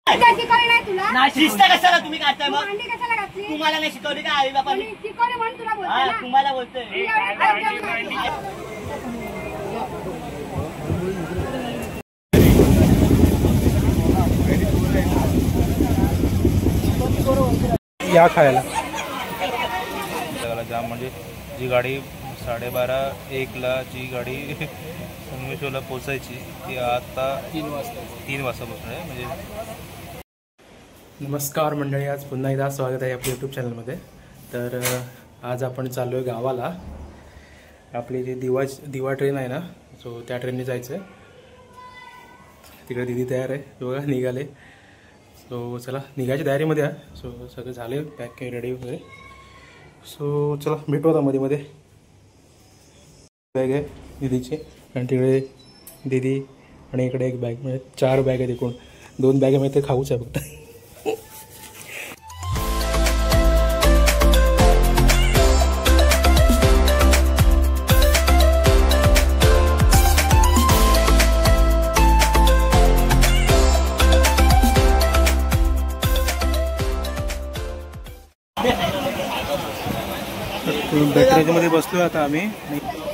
शिस्त कशाला तुम्ही काढताय मग? तुम्हाला नाही शिकवली का आई बापांनी? तुम्हाला बोलतोय या खायला जाम म्हणजे जी गाडी 12:30-1ला जी गाडी संगमेश्वरला पोचायची ती आता 3 वाजता पोचणार आहे. म्हणजे नमस्कार मंडळी, आज पुन्हा एकदा स्वागत आहे आपल्या यूट्यूब चॅनलमध्ये. तर आज आपण चाललो आहे गावाला. आपली जी दिवा ट्रेन आहे ना, सो त्या ट्रेनने जायचं आहे. तिकडे दिदी तयार आहे, बघा निघाले. सो चला निघायच्या तयारीमध्ये आहे. सो सगळं झाले पॅक रेडी वगैरे. सो चला भेटू आता मध्ये बॅग आहे दीदीची, आणि तिकडे दीदी आणि इकडे एक बॅग, म्हणजे 4 बॅग आहेत एकूण. 2 बॅगेमध्ये खाऊच आहे फक्त. ट्रेनमध्ये बसलो आता आम्ही,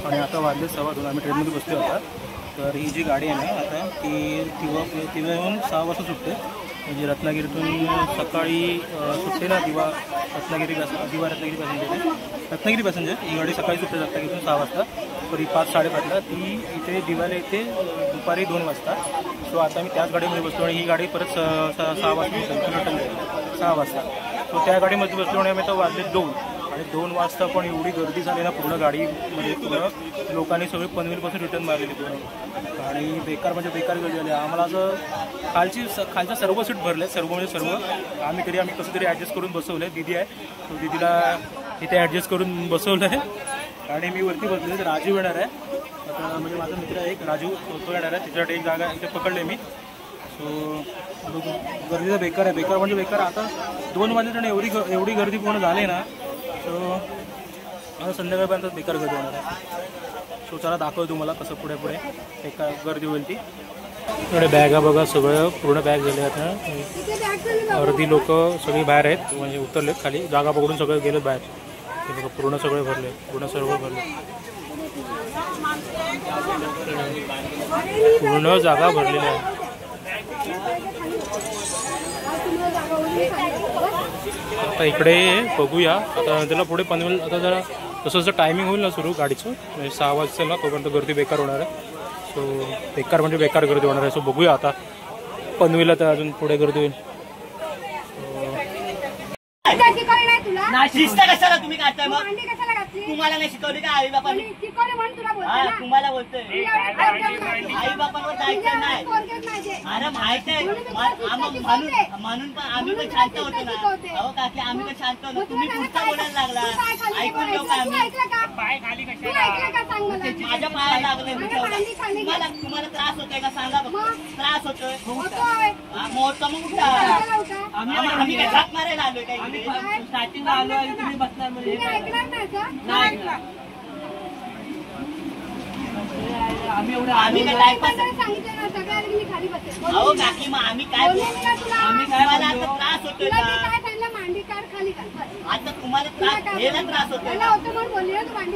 आणि आता वाजले 2:15. आम्ही ट्रेनमध्ये बसलो आता. तर ही जी गाडी आहे ना आता ती येऊन 6 वाजता सुटते. म्हणजे रत्नागिरीतून सकाळी सुटते ना दिवा रत्नागिरी पॅसेंजर. ही गाडी सकाळी सुटते रत्नागिरीतून 6 वाजता. तरी 5-5:30ला ती इथे दिवाला येते दुपारी 2 वाजता. सो आता मी त्याच गाडीमध्ये बसलो, आणि ही गाडी परत 6 वाजता 6 वाजता. सो त्या गाडीमध्ये बसलो, आणि आम्ही आता वाजले 2. आणि 2 वाजता पण एवढी गर्दी झाली ना पूर्ण गाडीमध्ये. पूर्ण लोकांनी सगळे पनवेलपासून रिटर्न मारलेली पूर्ण, आणि बेकार म्हणजे बेकार गर्दी झाली. आम्हाला असं खालच्या सर्व सीट भरले, सर्व. आम्ही कसं तरी ॲडजस्ट करून बसवलं आहे. दीदी आहे, तो दीदीला इथे ॲडजस्ट करून बसवलं आहे, आणि मी वरती बसले. तर राजू येणार आहे आता, म्हणजे माझा मित्र आहे एक राजू, तो येणार आहे. तिच्यासाठी एक जागा इथे पकडले मी. सो गर्दीचा बेकार आहे, बेकार म्हणजे बेकार. आता 2 वाजले आणि एवढी गर्दी पूर्ण झाली ना. सो आता संध्याकाळपर्यंत बेकार गर्दी होणार आहे. सो चला दाखवतो तुम्हाला कसं पुढे बेकार गर्दी होईल ती. थोडे बॅगा बघा, सगळं पूर्ण बॅग झाले आता. अर्धी लोक सगळी बाहेर आहेत, म्हणजे उतरलेत खाली, जागा पकडून सगळे गेलेत बाहेर. ते बघा पूर्ण सगळे भरले, सर्व पूर्ण जागा भरलेल्या आहे. आता इकडे बघूया, आता त्याला पुढे पनवेल, आता जरा जसं टायमिंग होईल ना सुरू गाडीचं, म्हणजे 6 वाजता ना, तोपर्यंत गर्दी बेकार होणार आहे. सो बेकार म्हणजे बेकार गर्दी होणार आहे. सो बघूया आता पनवेलला तर अजून पुढे गर्दी होईल. शिस्त कशाला तुम्ही काढताय मग? तुम्हाला नाही शिकवली का आई बापांनी? तुम्हाला बोलतोय आई बापांवर जायचं नाही. अरे माहित आहे म्हणून पण आम्ही पण शांत होतो ना. अहो काकी, आम्ही पण शांत होतो. तुम्ही पुढचा बोलायला लागला, ऐकून घेऊ का आम्ही? माझ्या पायाला लागले. तुम्हाला त्रास होतोय का सांगा बघ. त्रास होतोय मोठा मग उठा. आम्ही काय हात मारायला आलोय काही? स्टार्टिंगला आलो आणि तुम्ही बसणार म्हणजे आम्ही काय टाइमपास. अहो काकी, मग आम्ही काय मला आता त्रास होतोय का? आता तुम्हाला त्रास होतोय ना?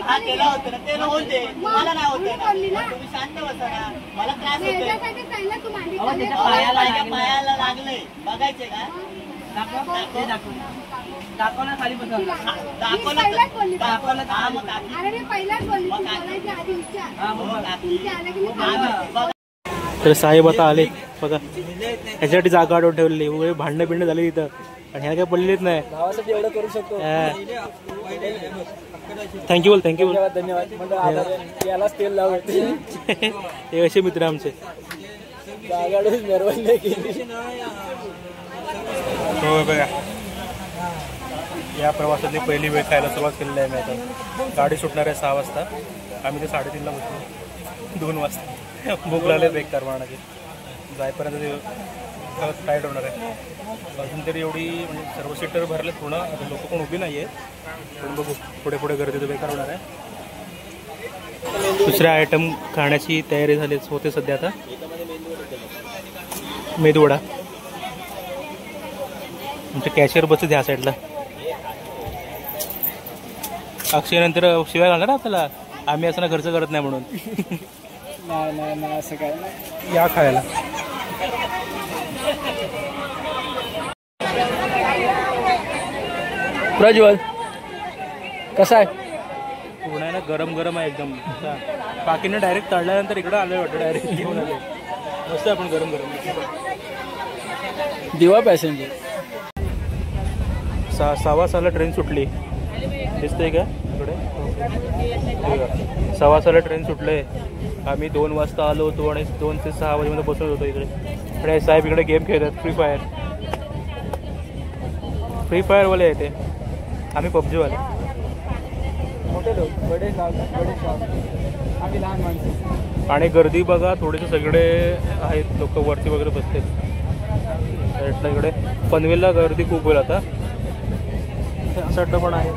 हा केला होता ना, ते होऊ दे. मला नाही होत ना, तुम्ही शांत बसा ना. मला त्रास होतोय. पायाला लागलंय, बघायचे का? दाखव ना खाली बसा. तर साहेब आता आले बघा, ह्याच्यासाठी जागा अडवून ठेवलेली. एवढे भांडणं झाले तिथं, आणि ह्या काय पडलेलीच नाही. गावासाठी एवढं करू शकतो. थँक्यू बोल. धन्यवाद. यालाच तेल लावते. हे असे मित्र आमचे. जागा अडवून मेरवानी नाही केली. हो बघा, या प्रवासातली पहिली वेळ खायला सुरुवात केलेली आहे मी. आता गाडी सुटणार आहे 6 वाजता. आम्ही ते 3:30ला बसलो. 2 वाजता भूक लागले बेकार मानाची. जायपर्यंत ते टाईट होणार आहे. अजून तरी एवढी म्हणजे सर्व सीटर भरले पूर्ण. आता लोक पण उभी नाही आहेत, पण बघू पुढे गर्दी तर बेकार होणार आहे. दुसऱ्या आयटम खाण्याची तयारी झालीच होते सध्या. आता मेदूवडा आमच्या कॅशियर बसत ह्या साईडला. अक्षय नंतर शिवाय घालणार आपल्याला, आम्ही असं ना खर्च करत नाही म्हणून. नाही असं काय नाही. या खायला प्रज्वल कसा आहे? पूर्ण आहे ना, गरम गरम आहे एकदम. बाकीनं डायरेक्ट तळल्यानंतर इकडं आलं वाटतं, डायरेक्ट घेऊन आलं. मस्त आपण गरम गरम. दिवा पॅसेंजर 6:15 ट्रेन सुटली, दिसतंय का इकडे? 6:15 ट्रेन सुटले. आम्ही 2 वाजता आलो होतो आणि 2 ते 6 वाजेमध्ये बसत होतो इकडे. आणि साहेब इकडे गेम खेळतात, फ्री फायरवाले आहे ते, आम्ही पबजीवाले. मोठे लोक, बडे शॉप, आम्ही लहान माणसं. आणि गर्दी बघा, थोडेसे सगळे आहेत लोक वरती वगैरे बसते. इकडे पनवेलला गर्दी खूप होईल आता. साईडला पण आहे,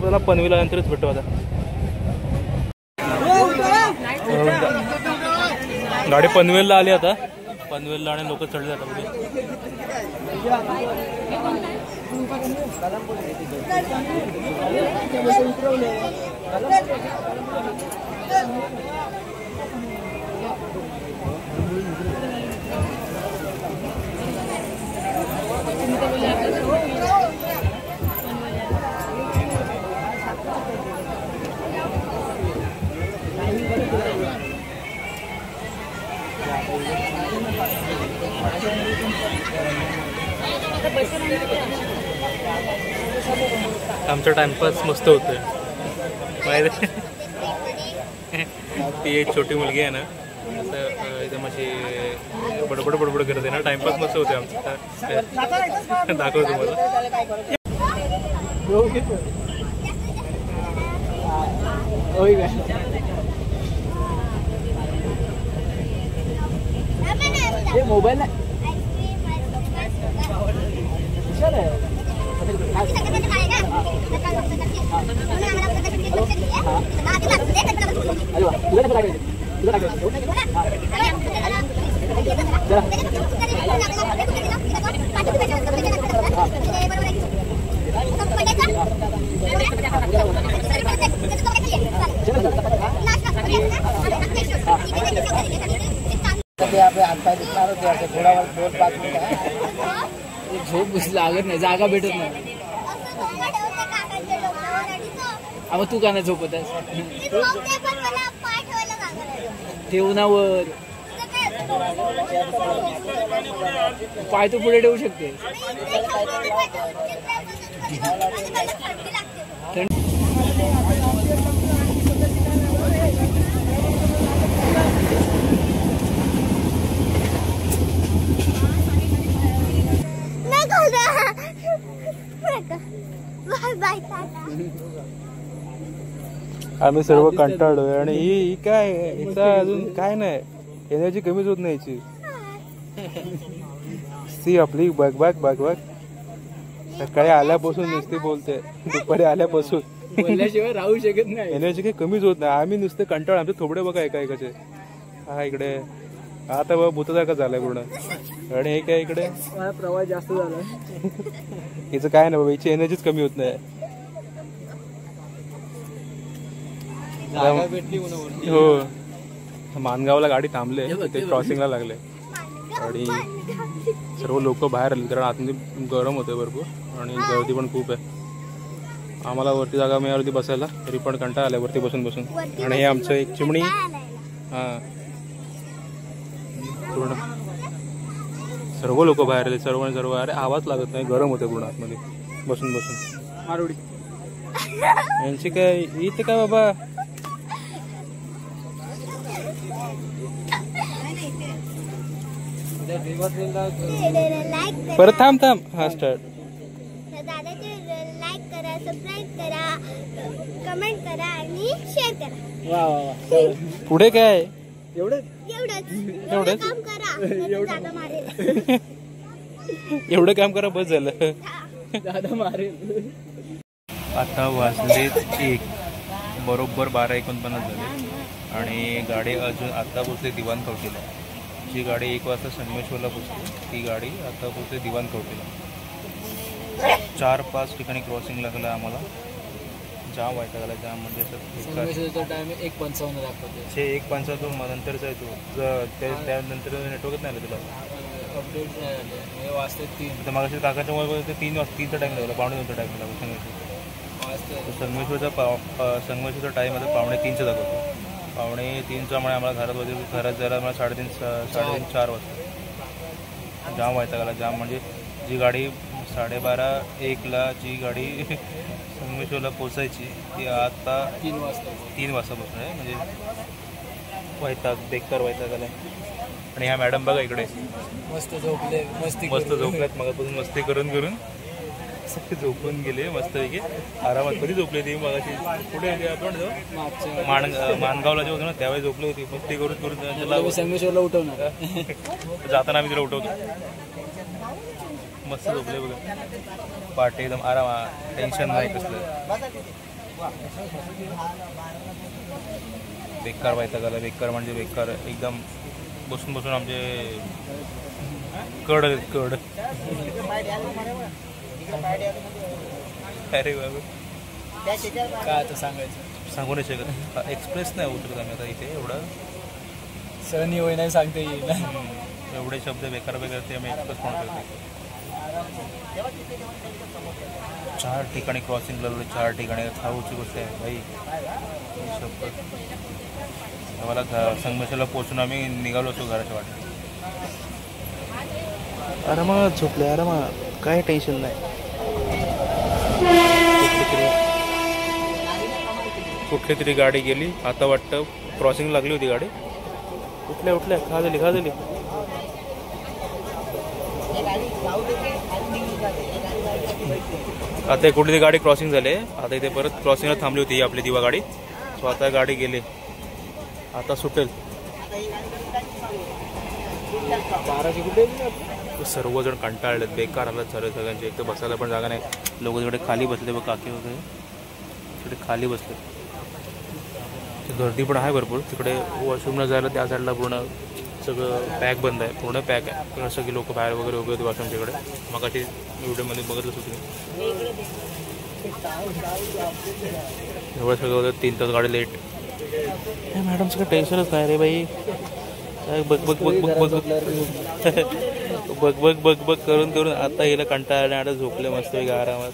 त्याला पनवेल आल्यानंतरच भेटतो आता. गाडी पनवेलला आली आता, पनवेलला आणि लोक चढले जातात. आमचा टाइमपास मस्त होतोय माहिती. ती एक छोटी मुलगी आहे ना, असं एकदम अशी बडबड करते ना, टाइमपास मस्त होते आमचा. दाखवतो तुम्हाला. मोबाईल झोप लागत नाही, जागा भेटत नाही. मग तू का नाही झोपत आहेस? ठेवण्यावर पाय तू पुढे ठेवू शकते. आम्ही सर्व कंटाळलोय आणि ही काय, हिचा अजून काय नाही, एनर्जी कमीच होत नाही याची. सी आपली बघ सकाळी आल्यापासून नुसती बोलते, दुपारी आल्यापासून बोलल्याशिवाय राहू शकत नाही. एनर्जी काही कमीच होत नाही. आम्ही नुसते कंटाळ, आमचे थोबडे बघा एकाचे. हा इकडे आता बघा भूतसारखं झालंय पूर्ण. आणि हे काय इकडे प्रवास जास्त झाला. हिचं काय नाही बाबा, हिची एनर्जीच कमी होत नाही. हो, मानगावला गाडी थांबले, ते क्रॉसिंगला लागले आणि सर्व लोक बाहेर आले, कारण आतमध्ये गरम होते भरपूर आणि गर्दी पण खूप आहे. आम्हाला वरती जागा मिळाली बसायला, तरी पण कंटाळा आला वरती बसून. आणि हे आमचं एक चिमणी. हां, पूर्ण सर्व लोक बाहेर आले, सर्व. अरे आवाज लागत नाही, गरम होते पूर्ण आतमध्ये बसून. मारुडी यांची काय इथे काय बाबा. परत थांब. हा स्टार्ट. लाईक करा, सबस्क्राईब करा, कमेंट करा आणि शेअर करा. वा. पुढे काय एवढंच काम करा. एवढं काम करा, बस झालं. दादा मारेल. आता वाजले 1, बरोबर 12:49 झाले आणि गाडी अजून आता पोचले दिवाण कवठीला. जी गाडी 1 वाजता संगमेश्वरला पोचते ती गाडी आता पोचते दिवाण कवठेला. 4-5 ठिकाणी क्रॉसिंग लागलं आम्हाला. जाम व्हायचा झाला जाम म्हणजे टाइम 1:55 दाखवते. 1:55 नंतरचा आहे तो. त्यानंतर नेटवर्कच नाही आलं तुला. अपडेट नाही आले वाजते 3. तर मग काकाच्या मोबाईल 3:03चा टाईम लागला. 2:45चा टाईम लागला संगमेश्वरचा टाईम आता 2:45चा दाखवतो. 2:45चा मुळे आम्हाला घरात जायला आम्हाला 3:30-4 वाजता. जाम व्हायचा गेला जाम म्हणजे जी गाडी 12:30-1ला जी गाडी संगमेश्वरला पोचायची ती आता 3 वाजता पोचणार आहे. म्हणजे बेकार व्हायचा गेला. आणि ह्या मॅडम बघा इकडे मस्त झोपले मस्त झोपल्यात. मगापासून मस्ती करून सगळे झोपून गेले मस्तपैकी आरामात. कधी झोपले ते मगाशी कुठे आपण माणगावला जे होतो ना त्यावेळी झोपले होते. मस्ती करून संगमेश्वरला उठवणार जाताना आम्ही तिला उठवतो. मस्त झोपले बघा पाटे एकदम आराम. टेन्शन नाही कसलं. बेकार व्हायचा झाला. बेकार म्हणजे बेकार एकदम. बसून आमचे कड अरे बाबा काय आता सांगायचं सांगू नाही शकत. एक्सप्रेस नाही उतरत आम्ही आता इथे. एवढं सहनी होई नाही सांगता येईल. एवढे शब्द बेकार ते आम्ही एक्सप्रेस म्हणू शकतो. 4 ठिकाणी क्रॉसिंग लागलो. 4 ठिकाणी खाऊची गोष्ट आहे भाई. शब्द आम्हाला संगमेश्वरला पोचून आम्ही निघालो असतो घराच्या वाटेत. आरामात झोपले आरामात. काय टेन्शन नाही. कुठली तरी गाडी गेली. आता वाटतं क्रॉसिंग लागली होती गाडी. उठल्या खा झाली. आता कुठली गाडी क्रॉसिंग झाली. आता इथे परत क्रॉसिंगला थांबली होती आपली दिवा गाडी. सो आता गाडी गेली. आता सुटेल. सर्वजण कंटाळलेत. बेकार हालत झालं सगळ्यांची. एक तर बसायला पण जागा नाही. लोक तिकडे खाली बसले बघ. काकी वगैरे तिकडे खाली बसले. गर्दी पण आहे भरपूर. तिकडे वॉशरूमला जायला त्या साईडला पूर्ण सगळं पॅक बंद आहे. पूर्ण पॅक आहे. असं की लोक बाहेर वगैरे उभे होते वॉशरूमच्याकडे. मग अशी व्हिडिओमध्ये बघतच होती. एवढं सगळं होतं. 3 तास गाडी लेट. मॅडमचं काय टेन्शनच नाही रे बाई. बघ करून आता हिला कंटाळा आता झोपले मस्त आरामात.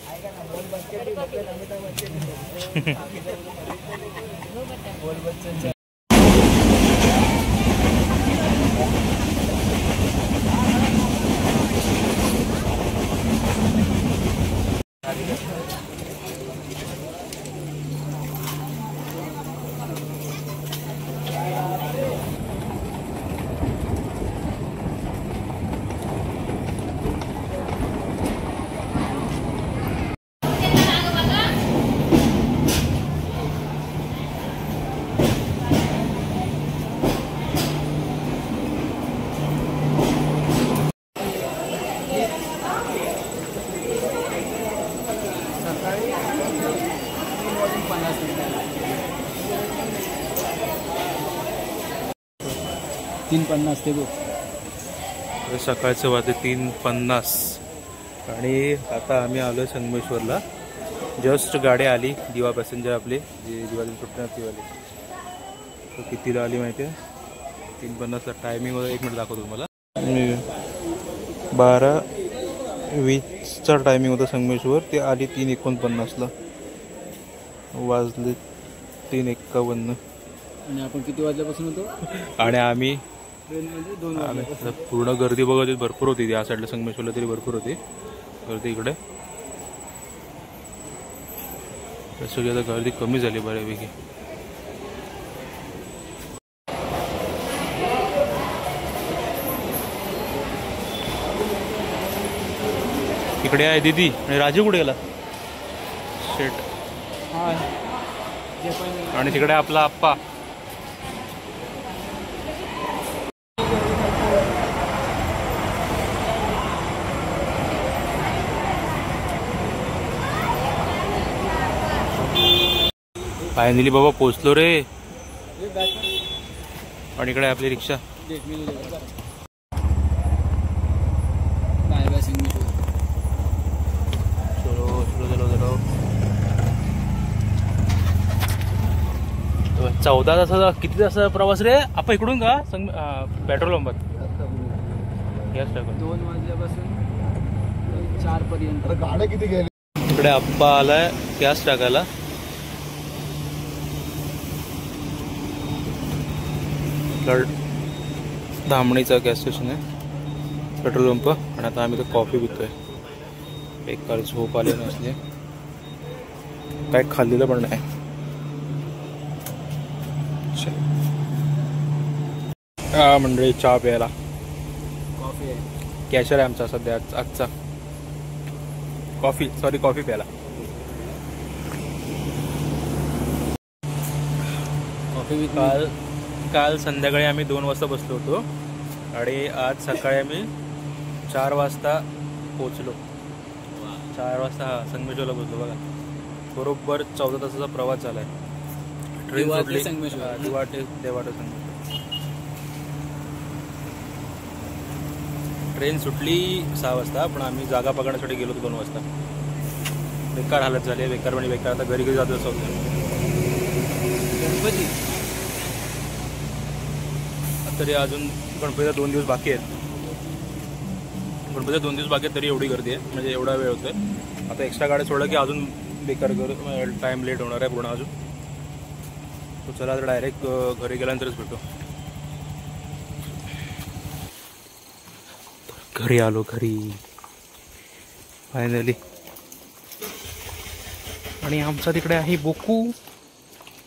$3.50 ते बघ. सकाळचं वाजते 3:50 आणि आता आम्ही आलो संगमेश्वरला. जस्ट गाडी आली दिवा पॅसेंजर आपली जी दिवाळी सुटणार ती आली. तो कितीला आली माहिती आहे? 3:50ला. टायमिंग वगैरे 1 मिनिट दाखवतो तुम्हाला. 12:20चा टायमिंग होता संगमेश्वर. ते आली 3:49ला. वाजले 3:51. आणि आपण किती वाजल्यापासून होतो? आणि आम्ही पूर्ण गर्दी बघत भरपूर होती. या साईडला संगमेश्वरला तरी भरपूर होती गर्दी. इकडे सगळी आता गर्दी कमी झाली बऱ्यापैकी. इकडे आहे दीदी. आणि राजू कुठे गेला? शेट. आणि तिकडे आपला आप्पा. फायनली बाबा पोचलो रे. आणि इकडे आपली रिक्षा. 14 तासाचा किती तासाचा प्रवास रे आपण इकडून का पेट्रोल पंपात गॅस टाकून 2 वाजल्यापासून 4 पर्यंत गाड्या किती गेले. इकडे आप्पा आलाय गॅस टाकायला. धामणीचा गॅस स्टेशन आहे, पेट्रोल पंप. आणि आता आम्ही तर कॉफी पितोय. बेकार झोप आले नसले, काय खाल्लेलं पण नाही. मंडळी चहा प्यायला कॉफी आहे. कॅशर आहे आमचा सध्या आजचा. कॉफी प्यायला. कॉफी काल संध्याकाळी आम्ही 2 वाजता बसलो होतो आणि आज सकाळी आम्ही 4 वाजता पोचलो. 4 वाजता संगमेश्वरला पोचलो. बघा बरोबर 14 तासाचा प्रवास झाला आहे. ट्रेन सुटली देवाटे ट्रेन सुटली 6 वाजता, पण आम्ही जागा पकडण्यासाठी गेलो होतो 2 वाजता. बेकार हालत झाली, बेकार म्हणजे बेकार. आता घरी जातो असं होतं. गणपती तरी अजून गणपतीला 2 दिवस बाकी आहेत. गणपतीला 2 दिवस बाकी आहेत तरी एवढी गर्दी आहे, म्हणजे एवढा वेळ होतोय. आता एक्स्ट्रा गाड्या सोडलं की अजून बेकार टाइम लेट होणार आहे पूर्ण अजून. तो चला तर डायरेक्ट घरी गेल्यानंतरच भेटू. घरी आलो घरी फायनली. आणि आमचा तिकडे आहे बोकू.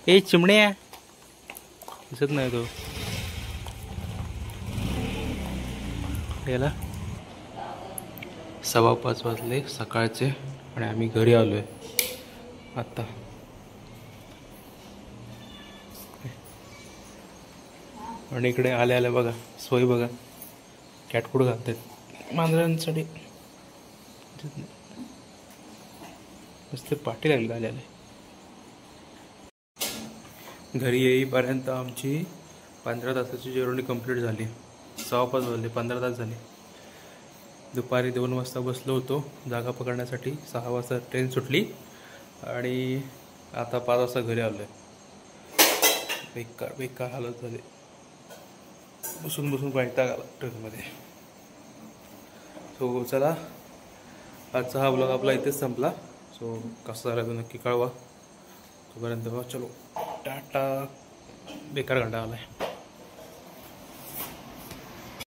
ए चिमण्या दिसत नाही तो याला. 5:15 वाजले सकाळचे आणि आम्ही घरी आलोय आता. आणि इकडे आल्या बघा सोय बघा, कॅटफूड घालतात मांजरांसाठी. मस्त पाठी लागली आल्याला. घरी येईपर्यंत आमची 15 तासाची जर्नी कंप्लीट झाली. 6:15 वाजले, 15 तास झाले. दुपारी 2 वाजता बसलो होतो जागा पकडण्यासाठी. 6 वाजता ट्रेन सुटली आणि आता 5 वाजता घरी आलो आहे. बेकार हालत झाली. बसून वैताग आला ट्रेनमध्ये. सो चला आजचा हा ब्लॉग आपला इथेच संपला. सो कसा झाला तो नक्की कळवा. तोपर्यंत चलो टाटा. बेकार घंटा आला आहे.